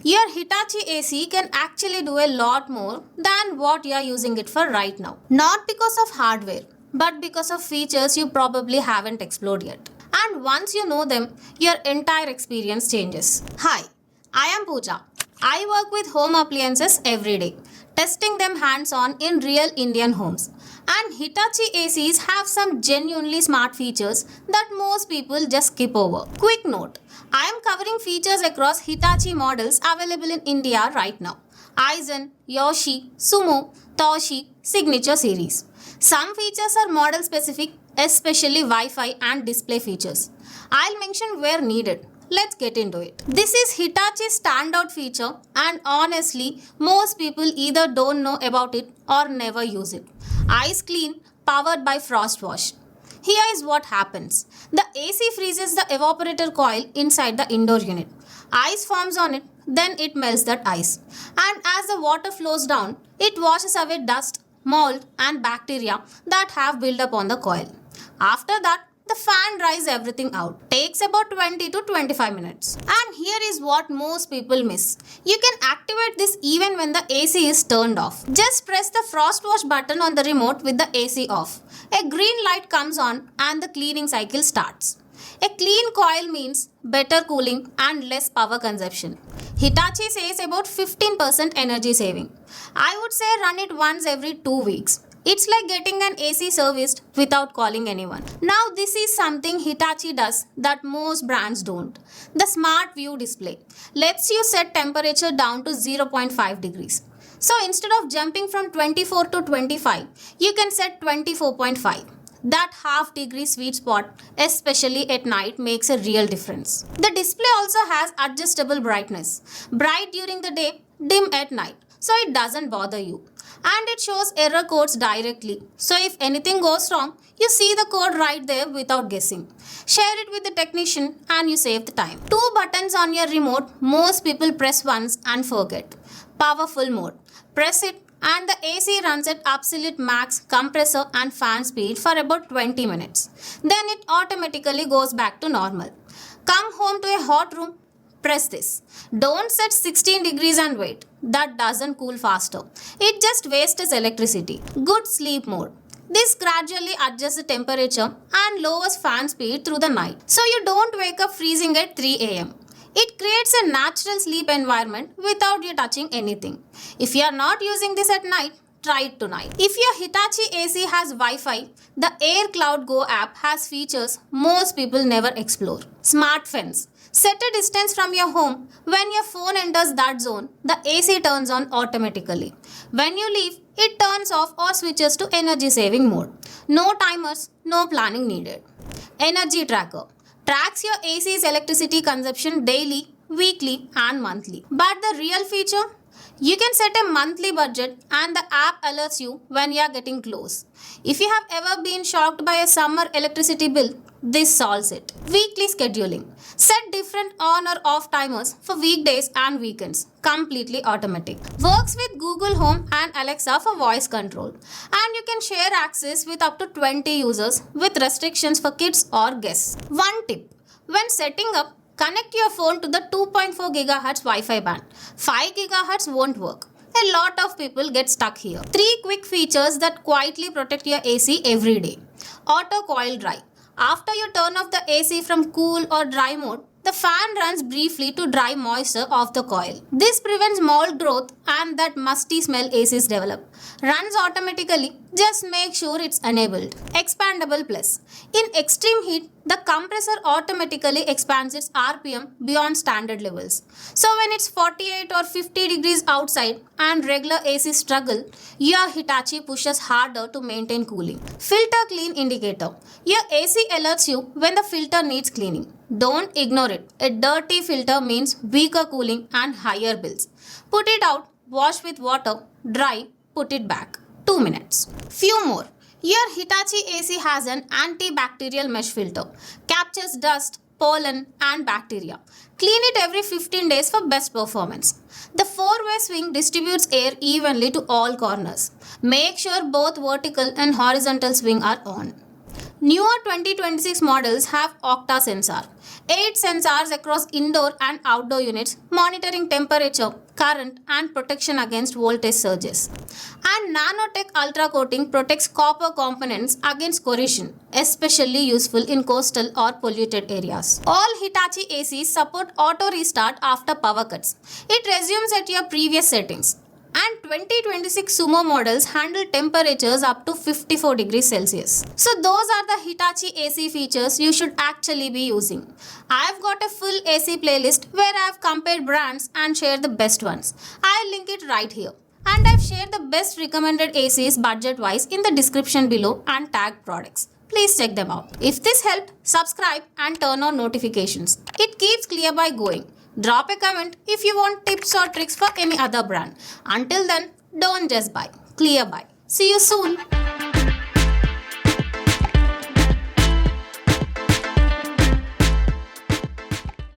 Your Hitachi AC can actually do a lot more than what you are using it for right now. Not because of hardware, but because of features you probably haven't explored yet. And once you know them, your entire experience changes. Hi, I am Pooja. I work with home appliances every day, testing them hands on in real Indian homes. And Hitachi ACs have some genuinely smart features that most people just skip over. Quick note, I am covering features across Hitachi models available in India right now. iZen, Yoshi, SUMO, Toushi, Signature series. Some features are model specific, especially Wi-Fi and display features. I'll mention where needed. Let's get into it. This is Hitachi's standout feature, and honestly, most people either don't know about it or never use it. Ice Clean, powered by Frost Wash. Here is what happens. The AC freezes the evaporator coil inside the indoor unit. Ice forms on it, then it melts that ice. And as the water flows down, it washes away dust, mold, and bacteria that have built up on the coil. After that, the fan dries everything out. Takes about 20 to 25 minutes. And here is what most people miss. You can activate this even when the AC is turned off. Just press the frost wash button on the remote with the AC off. A green light comes on and the cleaning cycle starts. A clean coil means better cooling and less power consumption. Hitachi says about 15% energy saving. I would say run it once every 2 weeks. It's like getting an AC serviced without calling anyone. Now this is something Hitachi does that most brands don't. The Smart View display lets you set temperature down to 0.5 degrees. So instead of jumping from 24 to 25, you can set 24.5. That half degree sweet spot, especially at night, makes a real difference. The display also has adjustable brightness. Bright during the day, dim at night, so it doesn't bother you. And it shows error codes directly. So if anything goes wrong, you see the code right there without guessing. Share it with the technician and you save the time. 2 buttons on your remote, most people press once and forget. Powerful mode. Press it and the AC runs at absolute max compressor and fan speed for about 20 minutes. Then it automatically goes back to normal. Come home to a hot room, press this. Don't set 16 degrees and wait. That doesn't cool faster. It just wastes electricity. Good sleep mode. This gradually adjusts the temperature and lowers fan speed through the night. So you don't wake up freezing at 3 am. It creates a natural sleep environment without you touching anything. If you are not using this at night, try it tonight. If your Hitachi AC has Wi-Fi, the airCloud Go app has features most people never explore. Smart fence. Set a distance from your home. When your phone enters that zone, the AC turns on automatically. When you leave, it turns off or switches to energy saving mode. No timers, no planning needed. Energy tracker. Tracks your AC's electricity consumption daily, weekly and monthly. But the real feature? You can set a monthly budget and the app alerts you when you are getting close. If you have ever been shocked by a summer electricity bill, this solves it. Weekly scheduling. Set different on or off timers for weekdays and weekends. Completely automatic. Works with Google Home and Alexa for voice control. And you can share access with up to 20 users with restrictions for kids or guests. One tip. When setting up, connect your phone to the 2.4 GHz Wi-Fi band. 5 GHz won't work. A lot of people get stuck here. 3 quick features that quietly protect your AC every day. Auto coil dry. After you turn off the AC from cool or dry mode, the fan runs briefly to dry moisture off the coil. This prevents mold growth and that musty smell ACs develop. Runs automatically, just make sure it's enabled. Expandable plus. In extreme heat, the compressor automatically expands its RPM beyond standard levels. So when it's 48 or 50 degrees outside and regular AC struggle, your Hitachi pushes harder to maintain cooling. Filter clean indicator. Your AC alerts you when the filter needs cleaning. Don't ignore it. A dirty filter means weaker cooling and higher bills. Put it out, wash with water, dry, put it back. 2 minutes. Few more. Your Hitachi AC has an antibacterial mesh filter. Captures dust, pollen and bacteria. Clean it every 15 days for best performance. The 4-way swing distributes air evenly to all corners. Make sure both vertical and horizontal swing are on. Newer 2026 models have Octa sensor. 8 sensors across indoor and outdoor units monitoring temperature, current and protection against voltage surges. And Nanotech Ultra Coating protects copper components against corrosion, especially useful in coastal or polluted areas. All Hitachi ACs support auto restart after power cuts. It resumes at your previous settings. And 2026 SUMO models handle temperatures up to 54 degrees Celsius. So those are the Hitachi AC features you should actually be using. I've got a full AC playlist where I've compared brands and shared the best ones. I'll link it right here. And I've shared the best recommended ACs budget-wise in the description below and tagged products. Please check them out. If this helped, subscribe and turn on notifications. It keeps ClearBuy going. Drop a comment if you want tips or tricks for any other brand. Until then, don't just buy. ClearBuy. See you soon.